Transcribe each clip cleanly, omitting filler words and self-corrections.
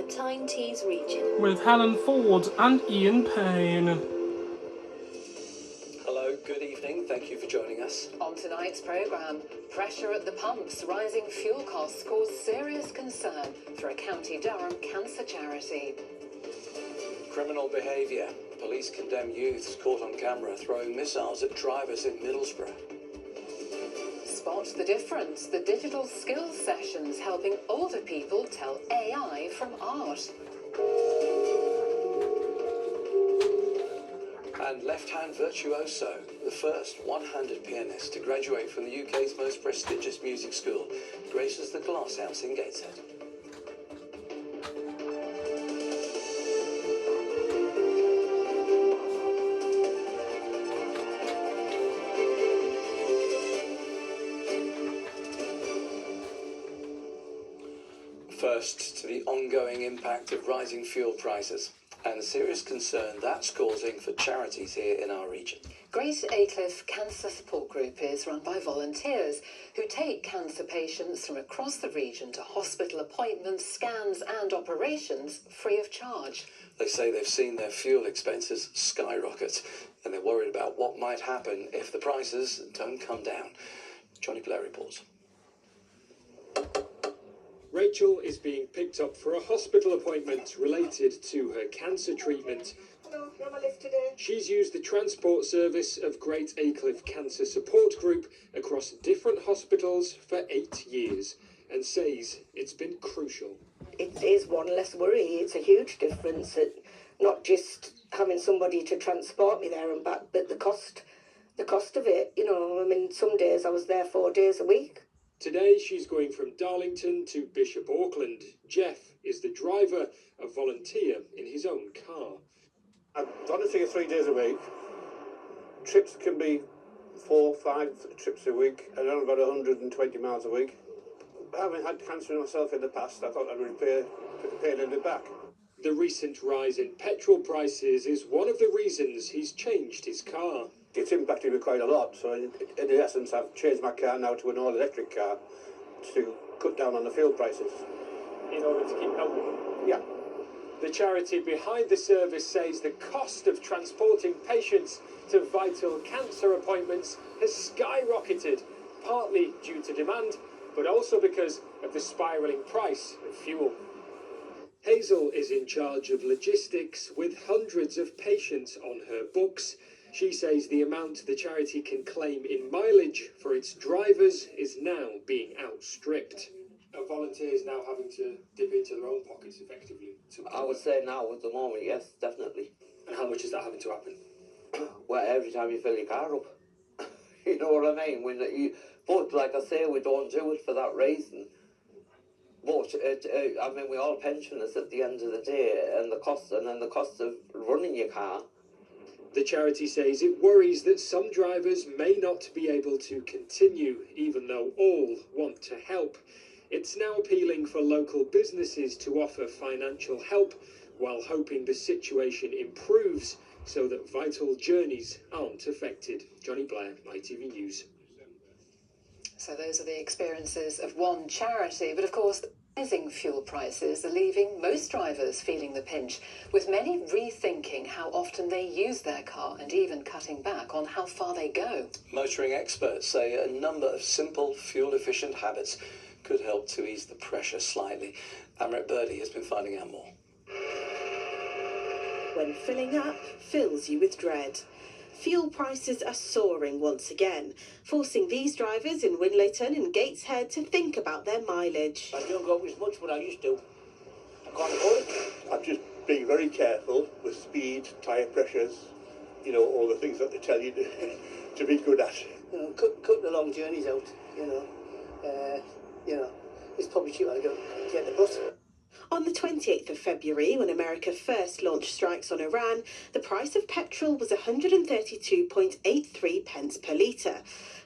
Tyne Tees region. With Helen Ford and Ian Payne. Hello, good evening. Thank you for joining us. On tonight's programme, pressure at the pumps, rising fuel costs cause serious concern for a County Durham cancer charity. Criminal behaviour. Police condemn youths caught on camera throwing missiles at drivers in Middlesbrough. Spot the difference, the digital skills sessions helping older people tell AI from art. And left-hand virtuoso, the first one-handed pianist to graduate from the UK's most prestigious music school, graces the Glass House in Gateshead. First, to the ongoing impact of rising fuel prices and the serious concern that's causing for charities here in our region. Great Aycliffe Cancer Support Group is run by volunteers who take cancer patients from across the region to hospital appointments, scans and operations free of charge. They say they've seen their fuel expenses skyrocket and they're worried about what might happen if the prices don't come down. Johnny Blair reports. Rachel is being picked up for a hospital appointment related to her cancer treatment. Hello, you're on my list today. She's used the transport service of Great Aycliffe Cancer Support Group across different hospitals for 8 years and says it's been crucial. It is one less worry. It's a huge difference. Not just having somebody to transport me there and back, but the cost of it. You know, I mean, some days I was there 4 days a week. Today she's going from Darlington to Bishop Auckland. Jeff is the driver, a volunteer in his own car. I volunteer 3 days a week. Trips can be 4 or 5 trips a week, and I'm about 120 miles a week. Having had cancer myself in the past, I thought I'd pay a little bit back. The recent rise in petrol prices is one of the reasons he's changed his car. It's impacted me quite a lot, so in essence I've changed my car now to an all-electric car to cut down on the fuel prices. In order to keep helping? Yeah. The charity behind the service says the cost of transporting patients to vital cancer appointments has skyrocketed, partly due to demand, but also because of the spiralling price of fuel. Hazel is in charge of logistics with hundreds of patients on her books. She says the amount the charity can claim in mileage for its drivers is now being outstripped. Are volunteers now having to dip into their own pockets effectively? I would say now at the moment, yes, definitely. And how much is that having to happen? Well, every time you fill your car up. You know what I mean? But like I say, we don't do it for that reason. But I mean, we're all pensioners at the end of the day, and the cost of running your car. The charity says it worries that some drivers may not be able to continue, even though all want to help. It's now appealing for local businesses to offer financial help, while hoping the situation improves so that vital journeys aren't affected. Johnny Blair, ITV News. So those are the experiences of one charity, but of course rising fuel prices are leaving most drivers feeling the pinch, with many rethinking how often they use their car and even cutting back on how far they go. Motoring experts say a number of simple, fuel-efficient habits could help to ease the pressure slightly. Amrit Birdie has been finding out more. When filling up fills you with dread. Fuel prices are soaring once again, forcing these drivers in Winlayton and Gateshead to think about their mileage. I don't go as much what I used to. I can't afford it. I'm just being very careful with speed, tyre pressures, you know, all the things that they tell you to be good at. You know, cut the long journeys out, you know. It's probably cheaper to go get the bus. On the 28th of February, when America first launched strikes on Iran, the price of petrol was 132.83 pence per litre.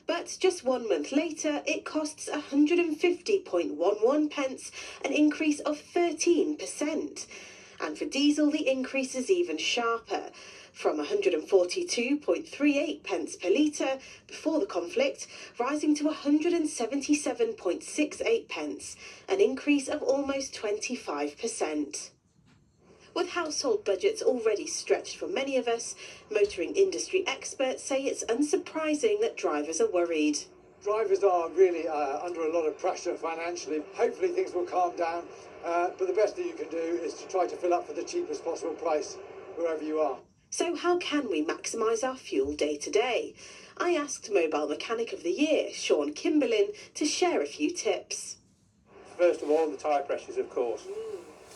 But just 1 month later, it costs 150.11 pence, an increase of 13%. And for diesel, the increase is even sharper, from 142.38 pence per litre before the conflict, rising to 177.68 pence, an increase of almost 25%. With household budgets already stretched for many of us, motoring industry experts say it's unsurprising that drivers are worried. Drivers are really under a lot of pressure financially. Hopefully things will calm down, but the best that you can do is to try to fill up for the cheapest possible price wherever you are. So how can we maximise our fuel day to day? I asked Mobile Mechanic of the Year, Sean Kimberlin, to share a few tips. First of all, the tyre pressures, of course.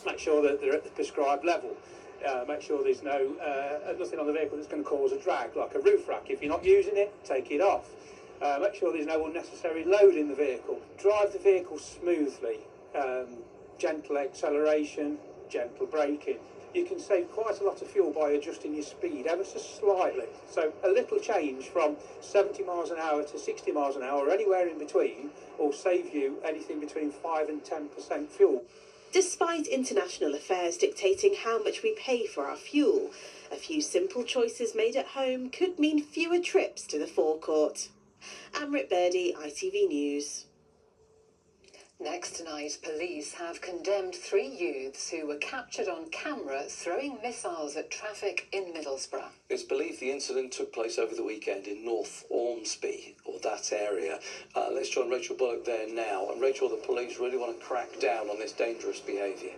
Make sure that they're at the prescribed level. Make sure there's nothing on the vehicle that's going to cause a drag, like a roof rack. If you're not using it, take it off. Make sure there's no unnecessary load in the vehicle. Drive the vehicle smoothly. Gentle acceleration, gentle braking. You can save quite a lot of fuel by adjusting your speed ever so slightly. So a little change from 70 miles an hour to 60 miles an hour, or anywhere in between, will save you anything between 5 and 10% fuel. Despite international affairs dictating how much we pay for our fuel, a few simple choices made at home could mean fewer trips to the forecourt. Amrit Birdie, ITV News. Next tonight, police have condemned 3 youths who were captured on camera throwing missiles at traffic in Middlesbrough. It's believed the incident took place over the weekend in North Ormsby, or that area. Let's join Rachel Bullock there now. And Rachel, the police really want to crack down on this dangerous behaviour.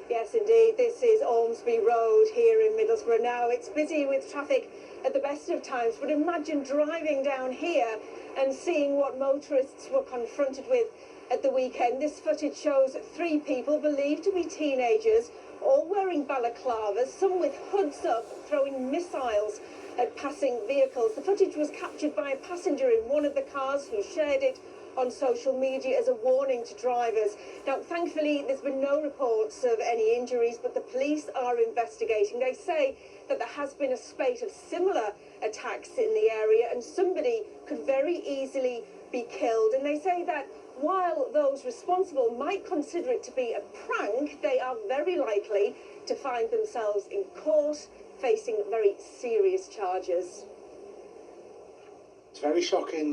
Yes, indeed. This is Ormsby Road here in Middlesbrough now. It's busy with traffic at the best of times, but imagine driving down here and seeing what motorists were confronted with at the weekend. This footage shows 3 people believed to be teenagers, all wearing balaclavas, some with hoods up, throwing missiles at passing vehicles. The footage was captured by a passenger in one of the cars who shared it on social media as a warning to drivers. Now, thankfully, there's been no reports of any injuries, but the police are investigating. They say that there has been a spate of similar attacks in the area and somebody could very easily be killed. And they say that while those responsible might consider it to be a prank, they are very likely to find themselves in court facing very serious charges. It's very shocking,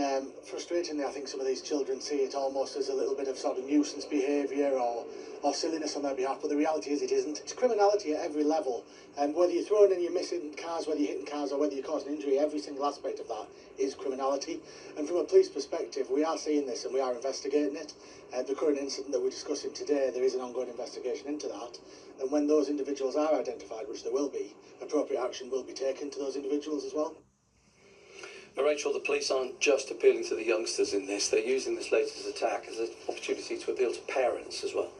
frustratingly. I think some of these children see it almost as a little bit of sort of nuisance behaviour or silliness on their behalf, but the reality is it isn't. It's criminality at every level, and whether you're throwing in, you're missing cars, whether you're hitting cars or whether you're causing injury, every single aspect of that is criminality. And from a police perspective, we are seeing this and we are investigating it. The current incident that we're discussing today, there is an ongoing investigation into that, and when those individuals are identified, which there will be, appropriate action will be taken to those individuals as well. Now, Rachel, the police aren't just appealing to the youngsters in this, they're using this latest attack as an opportunity to appeal to parents as well.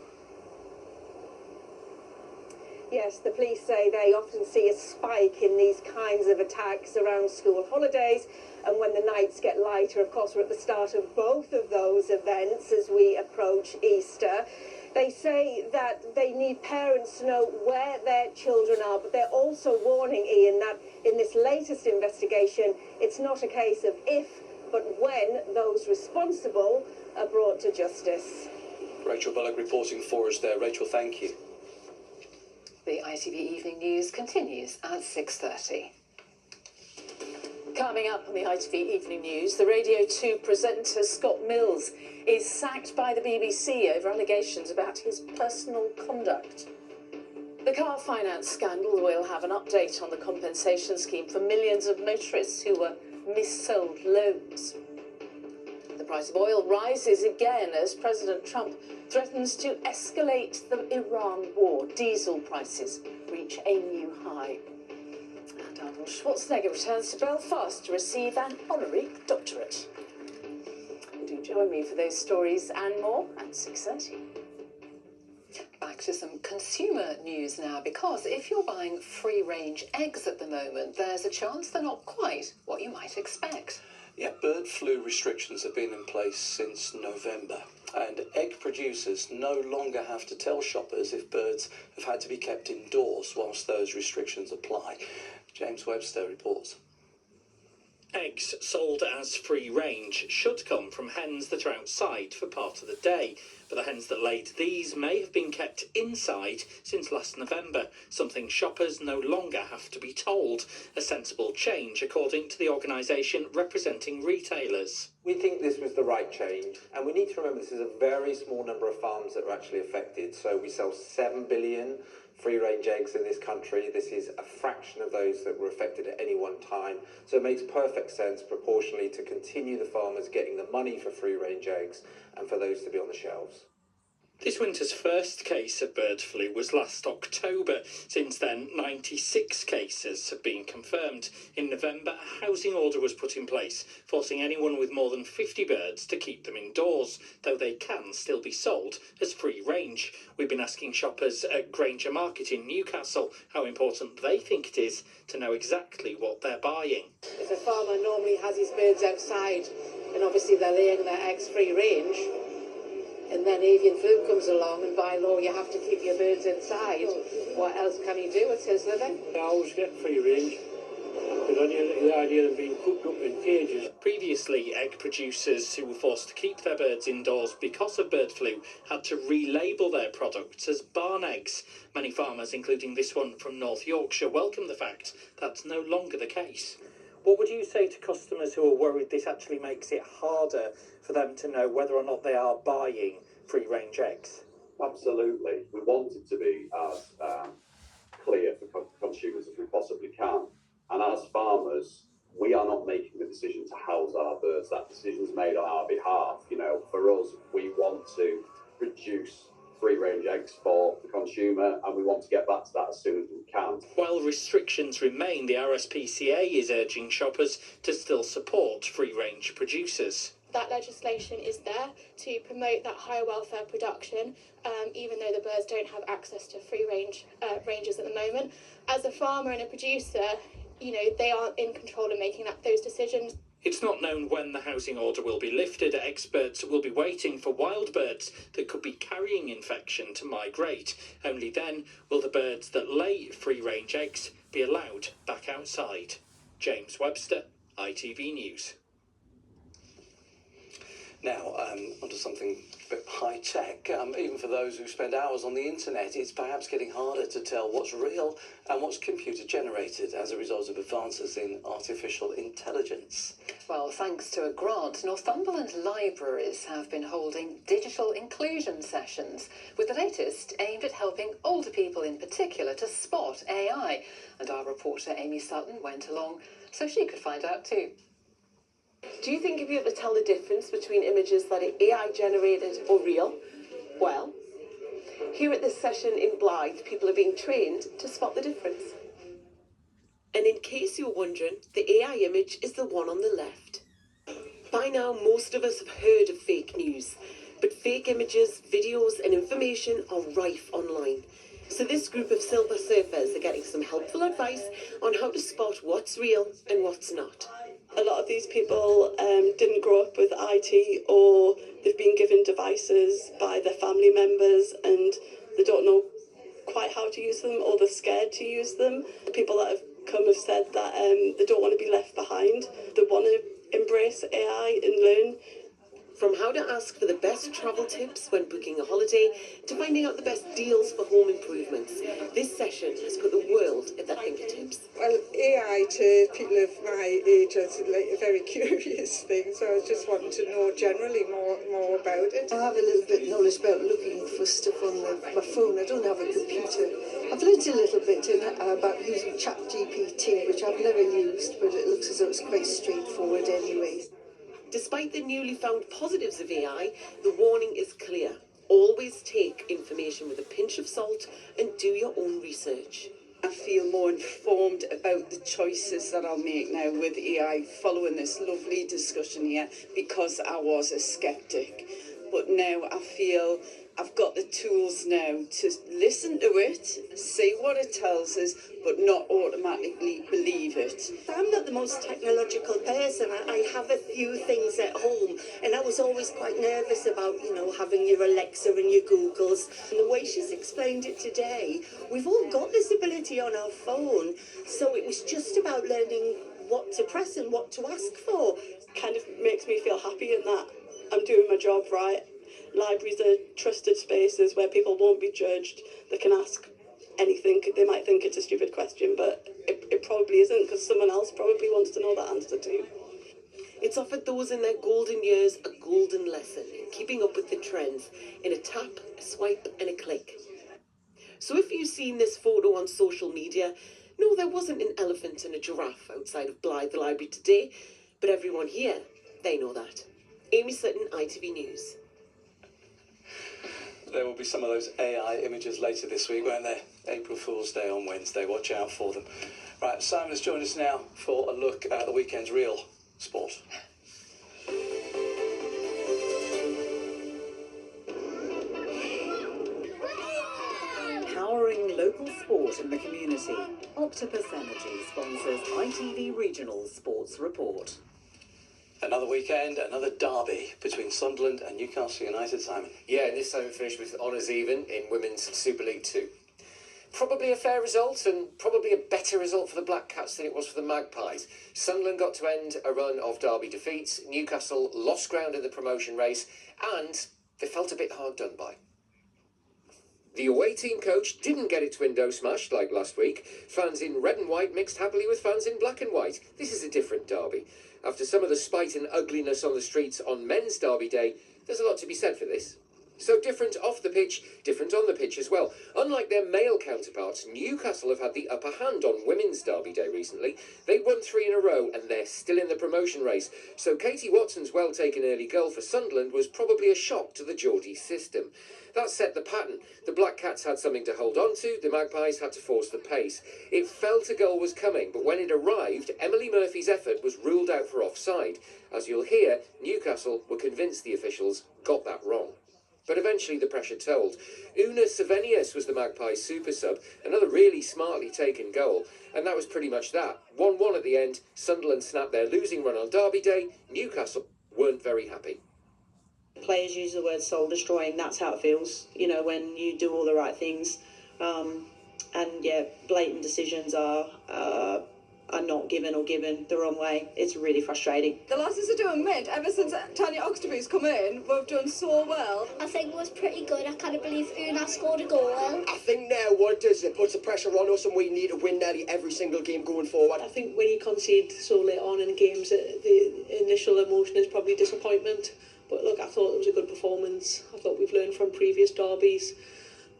Yes, the police say they often see a spike in these kinds of attacks around school holidays, and when the nights get lighter. Of course, we're at the start of both of those events as we approach Easter. They say that they need parents to know where their children are, but they're also warning, Ian, that in this latest investigation, it's not a case of if, but when those responsible are brought to justice. Rachel Bullock reporting for us there. Rachel, thank you. The ITV Evening News continues at 6:30. Coming up on the ITV Evening News, the Radio 2 presenter Scott Mills is sacked by the BBC over allegations about his personal conduct. The car finance scandal will have an update on the compensation scheme for millions of motorists who were mis-sold loans. The price of oil rises again as President Trump threatens to escalate the Iran war. Diesel prices reach a new high. And Arnold Schwarzenegger returns to Belfast to receive an honorary doctorate. Do join me for those stories and more at 6:30. Back to some consumer news now, because if you're buying free-range eggs at the moment, there's a chance they're not quite what you might expect. Yeah, bird flu restrictions have been in place since November, and egg producers no longer have to tell shoppers if birds have had to be kept indoors whilst those restrictions apply. James Webster reports. Eggs sold as free range should come from hens that are outside for part of the day, but the hens that laid these may have been kept inside since last November, something shoppers no longer have to be told. A sensible change, according to the organisation representing retailers. We think this was the right change, and we need to remember this is a very small number of farms that are actually affected. So we sell 7 billion free-range eggs in this country. This is a fraction of those that were affected at any one time. So it makes perfect sense proportionally to continue the farmers getting the money for free-range eggs and for those to be on the shelves. This winter's first case of bird flu was last October. Since then, 96 cases have been confirmed. In November, a housing order was put in place, forcing anyone with more than 50 birds to keep them indoors, though they can still be sold as free range. We've been asking shoppers at Granger Market in Newcastle how important they think it is to know exactly what they're buying. If a farmer normally has his birds outside, and obviously they're laying their eggs free range, and then avian flu comes along and by law you have to keep your birds inside, what else can he do? It's his living. I always get free range because I knew the idea of them being cooked up in cages. Previously, egg producers who were forced to keep their birds indoors because of bird flu had to relabel their products as barn eggs. Many farmers, including this one from North Yorkshire, welcome the fact that's no longer the case. What would you say to customers who are worried this actually makes it harder for them to know whether or not they are buying free-range eggs? Absolutely. We want it to be as clear for consumers as we possibly can. And as farmers, we are not making the decision to house our birds. That decision's made on our behalf. You know, for us, we want to produce free-range eggs for the consumer, and we want to get back to that as soon as we can. While restrictions remain, the RSPCA is urging shoppers to still support free-range producers. That legislation is there to promote that higher welfare production, even though the birds don't have access to free ranges at the moment. As a farmer and a producer, you know, they aren't in control of making those decisions. It's not known when the housing order will be lifted. Experts will be waiting for wild birds that could be carrying infection to migrate. Only then will the birds that lay free-range eggs be allowed back outside. James Webster, ITV News. Now, onto something a bit high-tech. Even for those who spend hours on the internet, it's perhaps getting harder to tell what's real and what's computer-generated as a result of advances in artificial intelligence. Well, thanks to a grant, Northumberland libraries have been holding digital inclusion sessions, with the latest aimed at helping older people in particular to spot AI. And our reporter Amy Sutton went along so she could find out too. Do you think you'll be able to tell the difference between images that are AI generated or real? Well, here at this session in Blythe, people are being trained to spot the difference. And in case you're wondering, the AI image is the one on the left. By now, most of us have heard of fake news, but fake images, videos and information are rife online. So this group of silver surfers are getting some helpful advice on how to spot what's real and what's not. A lot of these people didn't grow up with IT, or they've been given devices by their family members and they don't know quite how to use them, or they're scared to use them. The people that have come have said that they don't want to be left behind. They want to embrace AI and learn. From how to ask for the best travel tips when booking a holiday to finding out the best deals for home improvements, this session has put the world at their fingertips. Well, AI to people of my age is like a very curious thing, so I just want to know generally more about it. I have a little bit of knowledge about looking for stuff on my phone. I don't have a computer. I've learned a little bit about using ChatGPT, which I've never used, but it looks as though it's quite straightforward anyway. Despite the newly found positives of AI, the warning is clear. Always take information with a pinch of salt and do your own research. I feel more informed about the choices that I'll make now with AI following this lovely discussion here, because I was a skeptic. But now I feel I've got the tools now to listen to it, see what it tells us, but not automatically believe it. I'm not the most technological person. I have a few things at home, and I was always quite nervous about, having your Alexa and your Googles. And the way she's explained it today, we've all got this ability on our phone, so it was just about learning what to press and what to ask for. Kind of makes me feel happy in that I'm doing my job right. libraries are trusted spaces where people won't be judged. They can ask anything. They might think it's a stupid question, but it probably isn't, because someone else probably wants to know that answer too. It's offered those in their golden years a golden lesson in keeping up with the trends in a tap, a swipe and a click. So if you've seen this photo on social media, no, there wasn't an elephant and a giraffe outside of Blythe Library today, but everyone here, they know that. Amy Sutton, ITV News. There will be some of those AI images later this week, won't there? April Fool's Day on Wednesday. Watch out for them. Right, Simon has joined us now for a look at the weekend's real sport. Powering local sport in the community, Octopus Energy sponsors ITV Regional Sports Report. Another weekend, another derby between Sunderland and Newcastle United, Simon. Yeah, and this time it finished with honours even in Women's Super League 2. Probably a fair result, and probably a better result for the Black Cats than it was for the Magpies. Sunderland got to end a run of derby defeats, Newcastle lost ground in the promotion race, and they felt a bit hard done by. The away team coach didn't get its window smashed like last week. Fans in red and white mixed happily with fans in black and white. This is a different derby. After some of the spite and ugliness on the streets on men's derby day, there's a lot to be said for this. So different off the pitch, different on the pitch as well. Unlike their male counterparts, Newcastle have had the upper hand on women's derby day recently. They won 3 in a row and they're still in the promotion race. So Katie Watson's well-taken early goal for Sunderland was probably a shock to the Geordie system. That set the pattern. The Black Cats had something to hold on to, the Magpies had to force the pace. It felt a goal was coming, but when it arrived, Emily Murphy's effort was ruled out for offside. As you'll hear, Newcastle were convinced the officials got that wrong. But eventually the pressure told. Una Savenius was the Magpies super sub, another really smartly taken goal, and that was pretty much that. 1-1 at the end, Sunderland snapped their losing run on derby day, Newcastle weren't very happy. Players use the word soul destroying, that's how it feels, you know, when you do all the right things. And yeah, blatant decisions are not given or given the wrong way. It's really frustrating. The lasses are doing mint. Ever since Tyne Oxtoby's come in, we've done so well. I think it was pretty good. I can't believe Una scored a goal. I think now what it does, it puts the pressure on us and we need to win nearly every single game going forward. I think when you concede so late on in games, the initial emotion is probably disappointment. But look, I thought it was a good performance. I thought we've learned from previous derbies.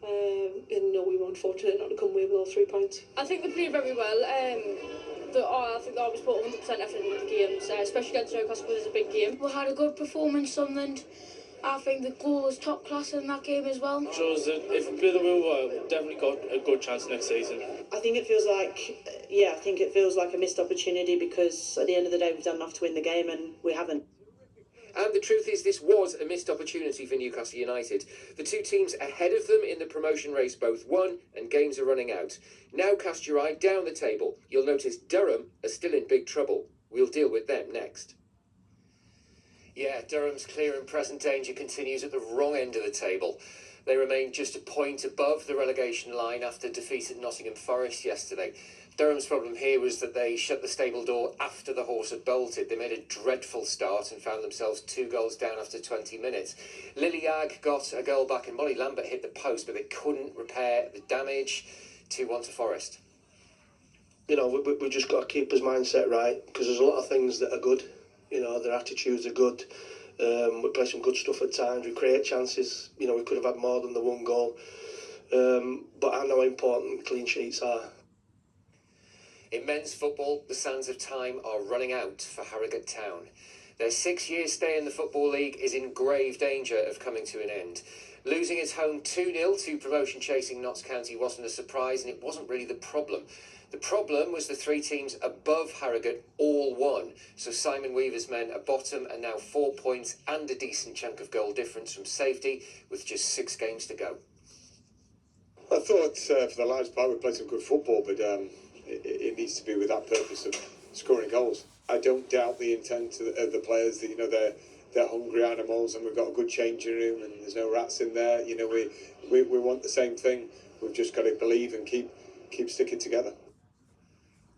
And no, we were unfortunate not to come away with all 3 points. I think they played very well. I think they always put 100% effort into the games, especially against Newcastle, because it's a big game. We had a good performance, Sunderland. I think the goal was top class in that game as well. It shows that if we play the way well, we've definitely got a good chance next season. I think it feels like a missed opportunity, because at the end of the day we've done enough to win the game and we haven't. And the truth is, this was a missed opportunity for Newcastle United. The two teams ahead of them in the promotion race both won, and games are running out. Now cast your eye down the table. You'll notice Durham are still in big trouble. We'll deal with them next. Yeah, Durham's clear and present danger continues at the wrong end of the table. They remain just a point above the relegation line after defeat at Nottingham Forest yesterday. Durham's problem here was that they shut the stable door after the horse had bolted. They made a dreadful start and found themselves 2 goals down after 20 minutes. Lily Agg got a goal back and Molly Lambert hit the post, but they couldn't repair the damage. 2-1 to Forest. You know, we just got to keep his mindset right, because there's a lot of things that are good. You know, their attitudes are good. We play some good stuff at times. We create chances. You know, we could have had more than the 1 goal. But I know how important clean sheets are. In men's football, the sands of time are running out for Harrogate Town. Their 6-year stay in the Football League is in grave danger of coming to an end. Losing its home 2-0 to promotion-chasing Notts County wasn't a surprise, and it wasn't really the problem. The problem was the 3 teams above Harrogate all won. So Simon Weaver's men are bottom and now 4 points and a decent chunk of goal difference from safety, with just 6 games to go. I thought for the large part we played some good football, but it needs to be with that purpose of scoring goals. I don't doubt the intent of the players that, you know, they're hungry animals and we've got a good changing room and there's no rats in there. You know, we want the same thing. We've just got to believe and keep sticking together.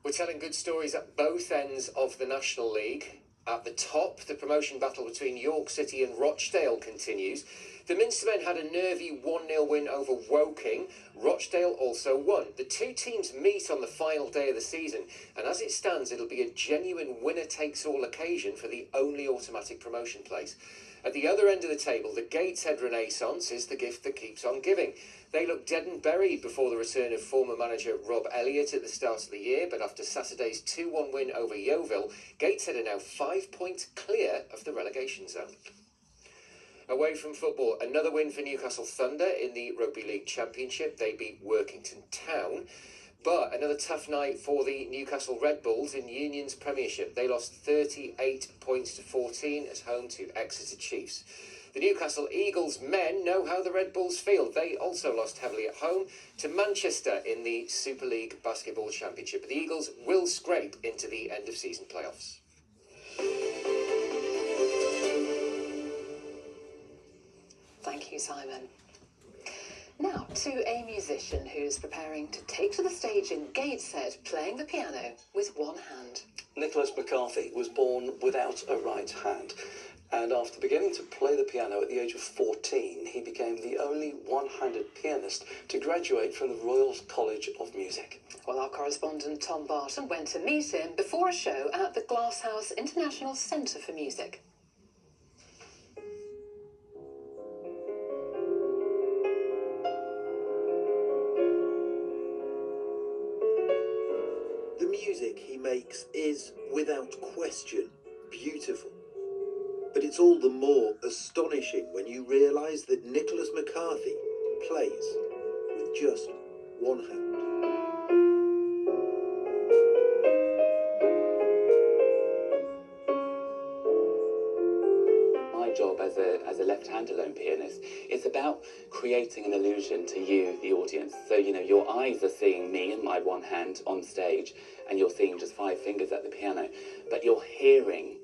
We're telling good stories at both ends of the National League. At the top, the promotion battle between York City and Rochdale continues. The Minster men had a nervy 1-0 win over Woking. Rochdale also won. The two teams meet on the final day of the season, and as it stands, it'll be a genuine winner-takes-all occasion for the only automatic promotion place. At the other end of the table, the Gateshead Renaissance is the gift that keeps on giving. They looked dead and buried before the return of former manager Rob Elliott at the start of the year, but after Saturday's 2-1 win over Yeovil, Gateshead are now 5 points clear of the relegation zone. Away from football, another win for Newcastle Thunder in the Rugby League Championship. They beat Workington Town. But another tough night for the Newcastle Red Bulls in Union's Premiership. They lost 38 points to 14 at home to Exeter Chiefs. The Newcastle Eagles men know how the Red Bulls feel. They also lost heavily at home to Manchester in the Super League Basketball Championship. But the Eagles will scrape into the end-of-season playoffs. Thank you, Simon. Now to a musician who's preparing to take to the stage in Gateshead, playing the piano with one hand. Nicholas McCarthy was born without a right hand, and after beginning to play the piano at the age of 14, he became the only one-handed pianist to graduate from the Royal College of Music. Well, our correspondent Tom Barton went to meet him before a show at the Glasshouse International Centre for Music. The music he makes is, without question, beautiful. But it's all the more astonishing when you realise that Nicholas McCarthy plays with just one hand. My job as a left-hand alone pianist is about creating an illusion to you, the audience. So, you know, your eyes are seeing me and my one hand on stage, and you're seeing just 5 fingers at the piano, but you're hearing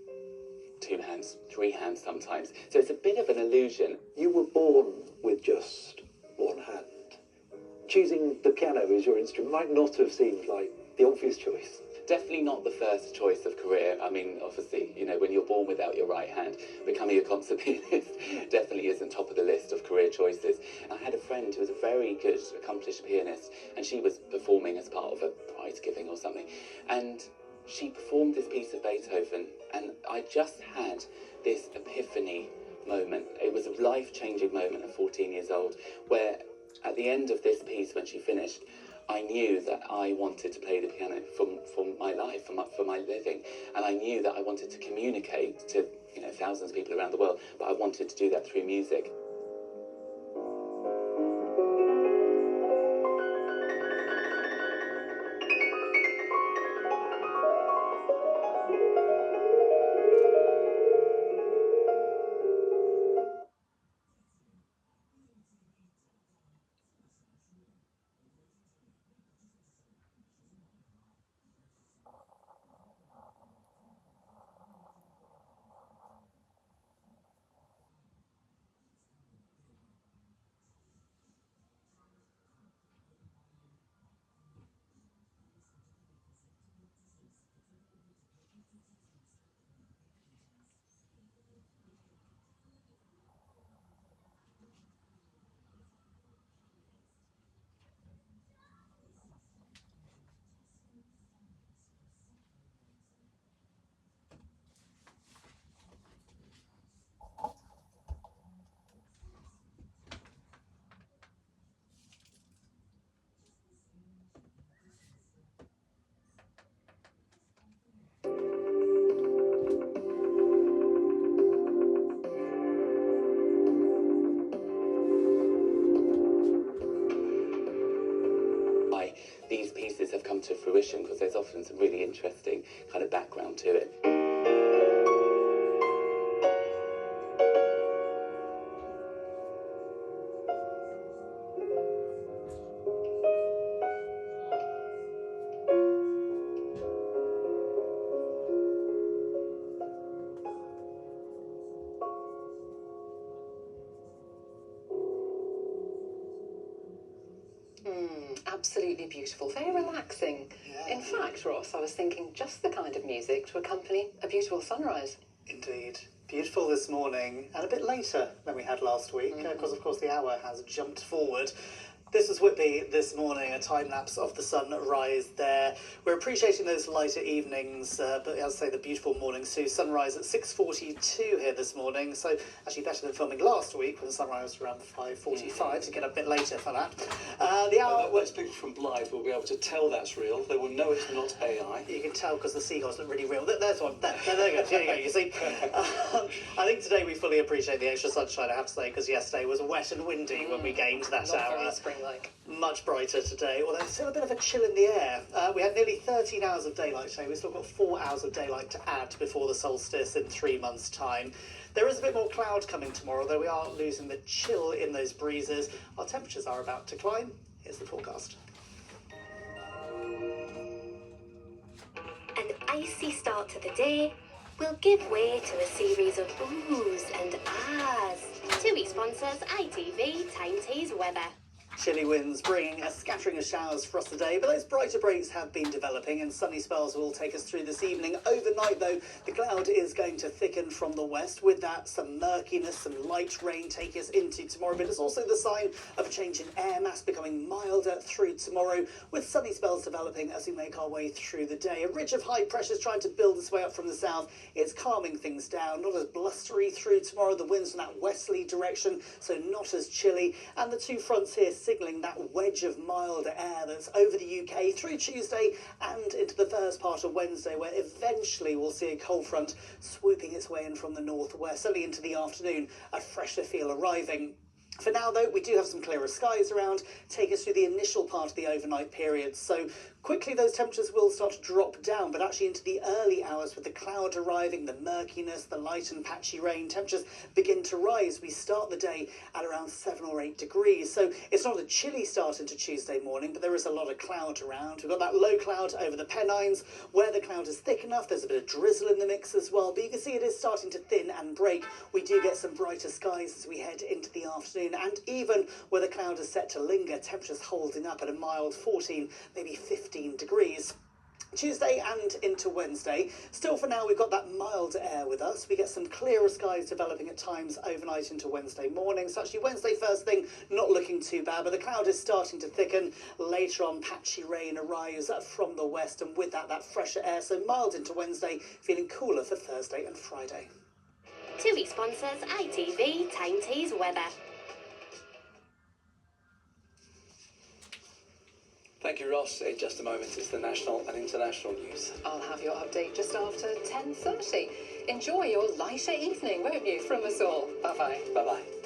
2 hands, 3 hands sometimes. So it's a bit of an illusion. You were born with just one hand. Choosing the piano as your instrument might not have seemed like the obvious choice. Definitely not the first choice of career. I mean, obviously, you know, when you're born without your right hand, becoming a concert pianist definitely isn't top of the list of career choices. I had a friend who was a very good, accomplished pianist, and she was performing as part of a prize giving or something. And she performed this piece of Beethoven, and I just had this epiphany moment. It was a life-changing moment at 14 years old, where at the end of this piece, when she finished, I knew that I wanted to play the piano for my life, for my living, and I knew that I wanted to communicate to, you know, thousands of people around the world, but I wanted to do that through music. These pieces have come to fruition because there's often some really interesting kind of background to it. Absolutely beautiful, very relaxing. Yeah. In fact, Ross, I was thinking just the kind of music to accompany a beautiful sunrise. Indeed. Beautiful this morning, and a bit later than we had last week, because of course the hour has jumped forward. This was Whitby this morning, a time-lapse of the sunrise there. We're appreciating those lighter evenings, but as I say, the beautiful mornings too. Sunrise at 6:42 here this morning, so actually better than filming last week when the sunrise was around 5:45 to get a bit later for that. The hour... Those people from Blythe will be able to tell that's real. They will know it's not AI. You can tell because the seagulls look really real. There's one. There you go. There you go. You see? I think today we fully appreciate the extra sunshine, I have to say, because yesterday was wet and windy when we gained that hour. Very spring-like. Much brighter today, although there's still a bit of a chill in the air. We had nearly 13 hours of daylight today. We've still got 4 hours of daylight to add before the solstice in 3 months' time. There is a bit more cloud coming tomorrow, though we are losing the chill in those breezes. Our temperatures are about to climb. Here's the forecast. An icy start to the day will give way to a series of oohs and ahs. TUI sponsors ITV Tyne weather. Chilly winds bringing a scattering of showers for us today, but those brighter breaks have been developing and sunny spells will take us through this evening. Overnight, though, the cloud is going to thicken from the west. With that, some murkiness, some light rain take us into tomorrow, but it's also the sign of a change in air mass becoming milder through tomorrow, with sunny spells developing as we make our way through the day. A ridge of high pressure is trying to build its way up from the south. It's calming things down, not as blustery through tomorrow. The winds from that westerly direction, so not as chilly, and the two fronts here signalling that wedge of milder air that's over the UK through Tuesday and into the first part of Wednesday, where eventually we'll see a cold front swooping its way in from the northwest. Early into the afternoon, a fresher feel arriving. For now, though, we do have some clearer skies around, take us through the initial part of the overnight period. So quickly those temperatures will start to drop down, but actually into the early hours with the cloud arriving, the murkiness, the light and patchy rain, temperatures begin to rise. We start the day at around 7 or 8 degrees. So it's not a chilly start into Tuesday morning, but there is a lot of cloud around. We've got that low cloud over the Pennines. Where the cloud is thick enough, there's a bit of drizzle in the mix as well, but you can see it is starting to thin and break. We do get some brighter skies as we head into the afternoon, and even where the cloud is set to linger, temperatures holding up at a mild 14, maybe 15 degrees. Tuesday and into Wednesday. Still for now, we've got that mild air with us. We get some clearer skies developing at times overnight into Wednesday morning. So actually Wednesday first thing, not looking too bad, but the cloud is starting to thicken. Later on, patchy rain arrives from the west, and with that, that fresher air. So mild into Wednesday, feeling cooler for Thursday and Friday. TUI sponsors ITV Tyne weather. Thank you, Ross. In just a moment, it's the national and international news. I'll have your update just after 10:30. Enjoy your lighter evening, won't you, from us all? Bye-bye. Bye-bye.